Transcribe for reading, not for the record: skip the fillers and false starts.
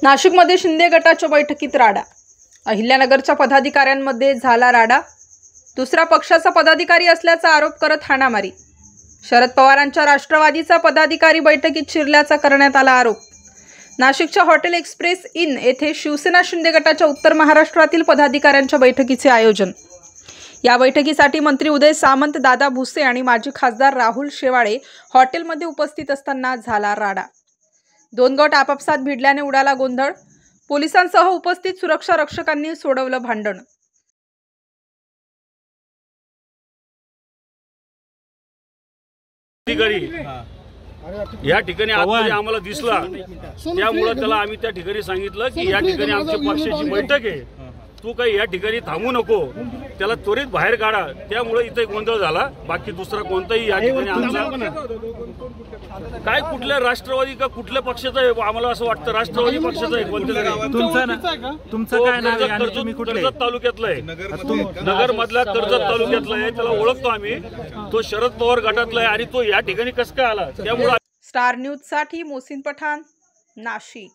नाशिकमध्ये शिंदे गटाच्या बैठकीत राडा। अहिल्यानगरच्या पदाधिकाऱ्यांमध्ये झाला राडा। दुसरा पक्षाचा पदाधिकारी असल्याचा आरोप करत हाणामारी। शरद पवारांच्या राष्ट्रवादीचा पदाधिकारी बैठकीत शिरल्याचा करण्यात आला आरोप। नाशिकच्या हॉटेल एक्सप्रेस इन येथे शिवसेना शिंदे गटाच्या उत्तर महाराष्ट्रातील पदाधिकाऱ्यांच्या बैठकीचे आयोजन। या बैठकीसाठी मंत्री उदय सामंत, दादा भुसे आणि माजी खासदार राहुल शेवाळे हॉटेलमध्ये उपस्थित असताना झाला राडा। दोन गट आपापसात भिडल्याने उडाला गोंधळ। पोलिसांसह उपस्थित सुरक्षा रक्षकांनी सोडवलं भांडण। या ठिकाणी आतमध्ये आम्हाला दिसला, त्यामुळे त्याला आम्ही त्या ठिकाणी सांगितलं की या ठिकाणी आमच्या पक्षाची बैठक आहे, तू काही या ठिकाणी थांबू नको, त्याला त्वरित बाहेर काढा। त्यामुळे इथे गोंधळ झाला। बाकी दुसरा कोणताही या ठिकाणी आमचा काय कुठल्या राष्ट्रवादी का कुठल्या पक्षाचा आहे, आम्हाला असं वाटतं राष्ट्रवादी पक्षाचा आहे। तुमचं काय नाव आहे आणि तुम्ही कुठले? कर्जत तालुक्यातला आहे, नगर मधल्या कर्जत तालुक्यातला आहे, त्याला ओळखतो आम्ही। तो शरद पवार गटातला आहे आणि तो या ठिकाणी कसं काय आला। त्यामुळे स्टार न्यूज साठी मोहसिन पठाण, नाशिक।